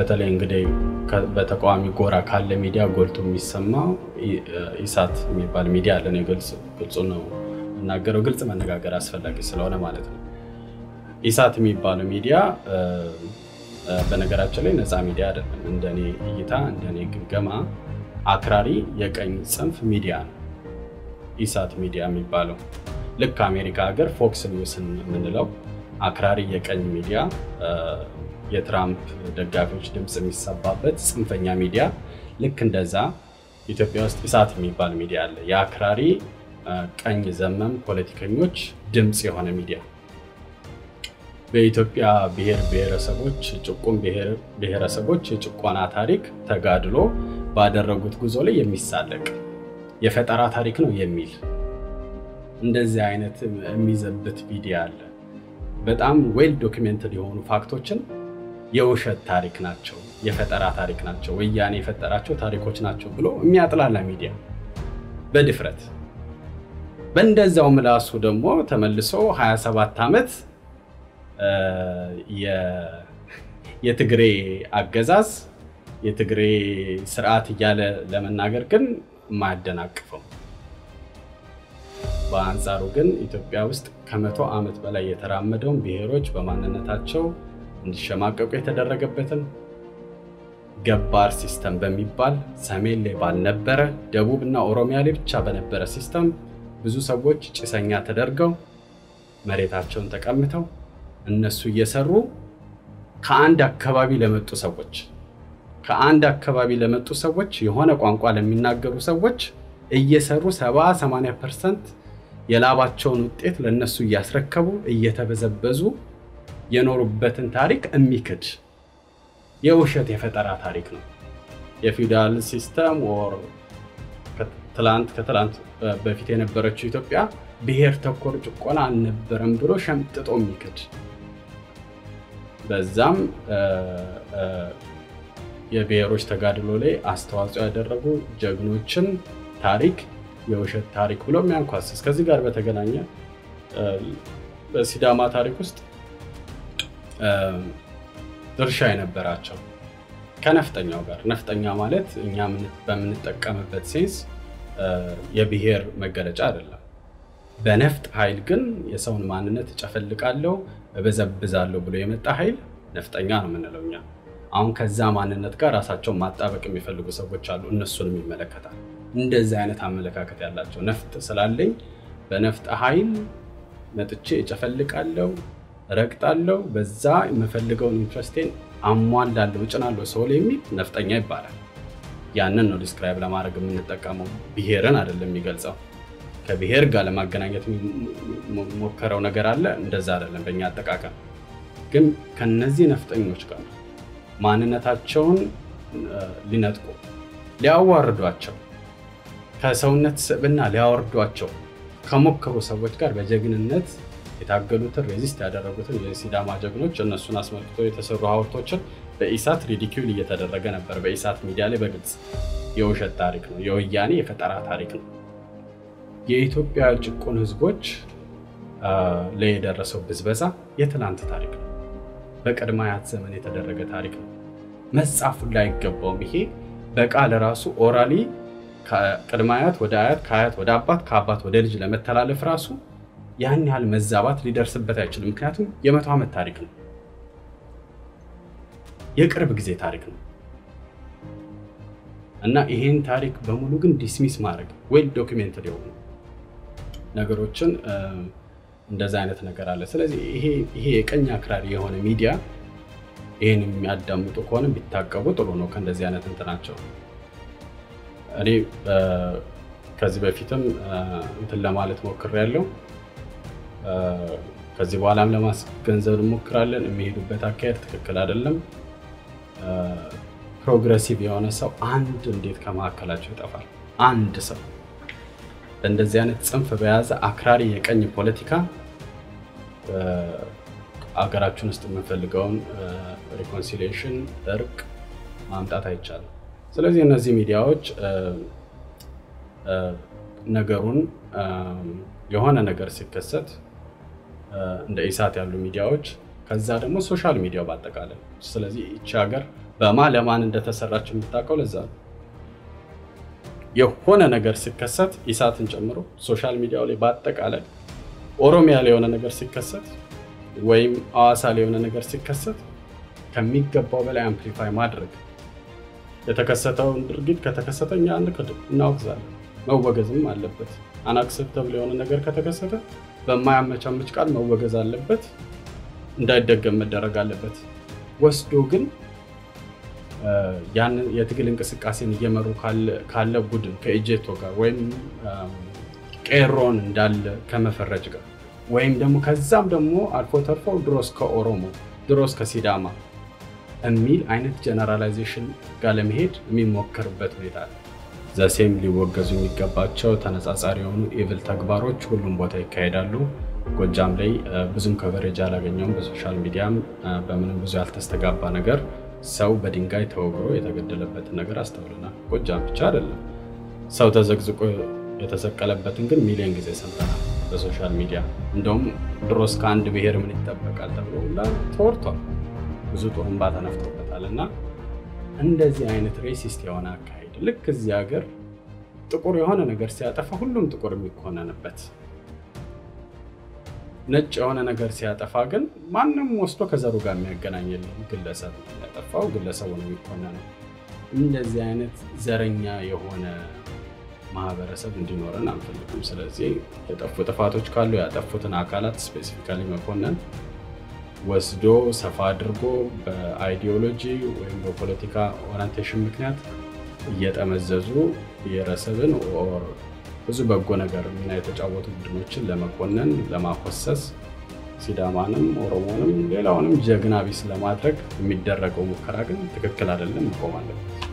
በተለይ እንግዲህ በተቋሚ ጎራ ካለ ሚዲያ ጎልቶ የሚሰማው ኢሳት የሚባል ሚዲያ አለ ነው ግልጽ ነው እናገረው ግልጽ መነጋገር አስፈላጊ ስለሆነ ማለት ነው ኢሳት የሚባለው ሚዲያ በነገራችን ላይ ነፃ ሚዲያ አይደለም እንደኔ እይታ እንደኔ ግምገማ አክራሪ የቀኝ ጽንፍ ሚዲያ ነው ኢሳት ሚዲያ የሚባለው ልክ አሜሪካ ሀገር ፎክስ ኒውስን ምንለው አክራሪ የቀኝ ሚዲያ የትራምፕ ደጋፊዎች ድምጽ የሚሰባበት ጽንፈኛ ሚዲያ ልክ እንደዛ ኢትዮጵያ ውስጥ ኢሳት የሚባል ሚዲያ አለ የአክራሪ ቀኝ ዘመም ፖለቲከኞች ድምጽ የሆነ ሚዲያ በኢትዮጵያ ብሔረሰቦች ጭቁን ብሔረሰቦች የጭቆና ታሪክ ተጋድሎ ባደረጉት ጉዞ ላይ የሚሳለቅ የፈጠራ ታሪክ ነው የሚል እንደዚህ አይነት የሚዘብት ቪዲዮ አለ በጣም ዌል ዶክመንትድ የሆኑ ፋክቶችን የውሸት ታሪክ ናቸው የፈጠራ ታሪክ ናቸው ወያኔ የፈጠራቸው ታሪኮች ናቸው ብሎ የሚያጥላላ ሚዲያ በድፍረት በእንደዛው ምላሱ ደግሞ ተመልሶ 27 አመት የትግሬ አገዛዝ የትግሬ ስርዓት እያለ ለመናገር ግን ማያደናቅፈው በአንጻሩ ግን ኢትዮጵያ ውስጥ ከ100 አመት በላይ የተራመደው ብሔሮች በማንነታቸው እንዲሸማቀቁ የተደረገበትን ገባር ሲስተም በሚባል ሰሜን ላይ ባልነበረ ደቡብና ኦሮሚያ ላይ ብቻ በነበረ ሲስተም ብዙ ሰዎች ጭሰኛ ተደርገው መሬታቸውን ተቀምተው እነሱ እየሰሩ ከአንድ አካባቢ ለመጡ ሰዎች የሆነ ቋንቋ ለሚናገሩ ሰዎች እየሰሩ 70-80% የላባቸውን ውጤት ለነሱ እያስረከቡ እየተበዘበዙ የኖሩበትን ታሪክ የሚክድ የውሸት የፈጠራ ታሪክ ነው የፊውዳል ሲስተም ኦር ከትላንት በፊት የነበረችው ኢትዮጵያ ብሔር ተኮር ጭቆና አልነበረም ብሎ ሸምጥጦ የሚክድ በዛም የብሔሮች ተጋድሎ ላይ አስተዋጽኦ ያደረጉ ጀግኖችን ታሪክ የውሸት ታሪክ ብሎ የሚያንኳስስ ከዚህ ጋር በተገናኘ በሲዳማ ታሪክ ውስጥ ድርሻ የነበራቸው ከነፍጠኛው ጋር ነፍጠኛ ማለት እኛ በምንጠቀምበት ሴንስ የብሔር መገለጫ አይደለም በነፍጥ ኃይል ግን የሰውን ማንነት ጨፈልቃለው በበዘብዛለው ብሎ የመጣ ኃይል ነፍጠኛ ነው የምንለውኛ አሁን ከዛ ማንነት ጋር ራሳቸው ማጣበቅ የሚፈልጉ ሰዎች አሉ እነሱንም ይመለከታል እንደዚህ አይነት አመለካከት ያላቸው ነፍጥ ስላለኝ በነፍጥ ኃይል መጥቼ ጨፈልቃለው ረግጣለው በዛ የምፈልገውን ኢንትረስቴን አሟላለሁ ጭናለሁ ሰው ላይ የሚል ነፍጠኛ ይባላል ያንን ነው ዲስክራይብ ለማድረግ የምንጠቀመው ብሔርን አይደለም የሚገልጸው ከብሔር ጋር ለማገናኘት ሞከረው ነገር አለ እንደዛ አይደለም በእኛ አጠቃቀም ግን ከነዚህ ነፍጠኞች ጋር ማንነታቸውን ሊነጥቁ ሊያዋርዷቸው ከሰውነት ስብና ሊያወርዷቸው ከሞከሩ ሰዎች ጋር በጀግንነት የታገሉትን ሬዚስት ያደረጉትን የሲዳማ ጀግኖች እነሱን አስመልክቶ የተሰሩ ሀውልቶችን በኢሳት ሪዲኪዩል እየተደረገ ነበር በኢሳት ሚዲያ ላይ በግልጽ የውሸት ታሪክ ነው የወያኔ የፈጠራ ታሪክ ነው የኢትዮጵያ ጭቁን ህዝቦች ላይ የደረሰው ብዝበዛ የትላንት ታሪክ ነው በቀድማያት ዘመን የተደረገ ታሪክ ነው መጻፉ ላይ ይገባው ይሄ በቃል ራሱ ኦራሊ ከቀድማያት ወደ አያት ከአያት ወደ አባት ከአባት ወደ ልጅ ለመተላለፍ ራሱ ያን ያህል መዛባት ሊደርስበት አይችልም ምክንያቱም የ100 አመት ታሪክ ነው የቅርብ ጊዜ ታሪክ ነው እና ይሄን ታሪክ በሙሉ ግን ዲስሚስ ማድረግ ዌል ዶክመንትድ የሆኑ ነገሮችን እንደዛ አይነት ነገር አለ ስለዚህ ይሄ የቀኝ አክራሪ የሆነ ሚዲያ ይሄን የሚያዳምጡ ከሆነ ቢታቀቡ ጥሩ ነው ከእንደዚህ አይነት እንትናቸው እኔ ከዚህ በፊትም እንትን ለማለት ሞክሬያለሁ ከዚህ በኋላም ለማስገንዘብ እንሞክራለን የሚሄዱበት አካሄድ ትክክል አይደለም ፕሮግሬሲቭ የሆነ ሰው አንድ እንዴት ከማከላቸው ይጠፋል አንድ ሰው እንደዚህ አይነት ጽንፍ በያዘ አክራሪ የቀኝ ፖለቲካ አገራችን ውስጥ የምንፈልገውን ሪኮንሲሊዬሽን እርቅ ማምጣት አይቻልም ስለዚህ እነዚህ ሚዲያዎች ነገሩን የሆነ ነገር ሲከሰት እንደ ኢሳት ያሉ ሚዲያዎች ከዛ ደግሞ ሶሻል ሚዲያው ባጠቃላይ ስለዚህ እቺ ሀገር ለማን እንደተሰራች የምታውቀው ለዛ ነው። የሆነ ነገር ሲከሰት ኢሳትን ጨምሮ ሶሻል ሚዲያው ላይ በአጠቃላይ ኦሮሚያ ላይ የሆነ ነገር ሲከሰት ወይም አዋሳ ላይ የሆነ ነገር ሲከሰት ከሚገባው በላይ አምፕሊፋይ ማድረግ የተከሰተውን ድርጊት ከተከሰተኛ እናወግዛለን። መወገዝም አለበት። አናክሰፕተብል የሆነ ነገር ከተከሰተ በማያመቻመች ቃል መወገዝ አለበት፣ እንዳይደገም መደረግ አለበት። ወስዶ ግን ያን የትግል እንቅስቃሴን እየመሩ ካለ ቡድን ከኤጀቶ ጋር ወይም ቄሮን እንዳለ ከመፈረጅ ጋር ወይም ደግሞ ከዛም ደግሞ አልፎ ተርፎ ድሮስ ከኦሮሞ ድሮስ ከሲዳማ የሚል አይነት ጀነራላይዜሽን ጋር ለመሄድ የሚሞከርበት ሁኔታ አለ። ዘሴም ሊወገዙ የሚገባቸው ተነጻጻሪ የሆኑ ኢቪል ተግባሮች ሁሉም ቦታ ይካሄዳሉ። ጎጃም ላይ ብዙም ከቨሬጅ አላገኘውም። በሶሻል ሚዲያም በምንም ብዙ ያልተስተጋባ ነገር ሰው በድንጋይ ተወግሮ የተገደለበት ነገር አስተውለናል። ጎጃም ብቻ አይደለም፣ ሰው ተዘግዝቆ የተሰቀለበትን ግን ሚሊዮን ጊዜ ሰምተናል በሶሻል ሚዲያ። እንደውም ድሮስ ከአንድ ብሔር ምን ይጠበቃል ተብሎ ተወርቷል። ብዙ ጥሩምባ ተነፍቶበታልና እንደዚህ አይነት ሬሲስት የሆነ አካሄድ ልክ እዚህ ሀገር ጥቁር የሆነ ነገር ሲያጠፋ ሁሉም ጥቁር የሚኮነንበት፣ ነጭ የሆነ ነገር ሲያጠፋ ግን ማንንም ወስዶ ከዘሩ ጋር የሚያገናኝልን ግለሰብ ያጠፋው ግለሰቡ ነው የሚኮነነው። እንደዚህ አይነት ዘረኛ የሆነ ማህበረሰብ እንዲኖረን አንፈልግም። ስለዚህ የጠፉ ጥፋቶች ካሉ ያጠፉትን አካላት ስፔሲፊካሊ መኮነን ወስዶ ሰፋ አድርጎ በአይዲዮሎጂ ወይም በፖለቲካ ኦሪየንቴሽን ምክንያት እየተመዘዙ ብሔረሰብን ኦር ብዙ በጎ ነገር ሚና የተጫወቱ ቡድኖችን ለመኮነን ለማኮሰስ ሲዳማንም ኦሮሞንም ሌላውንም ጀግና ቢስ ለማድረግ የሚደረገው ሙከራ ግን ትክክል አይደለም፣ መቆም አለበት።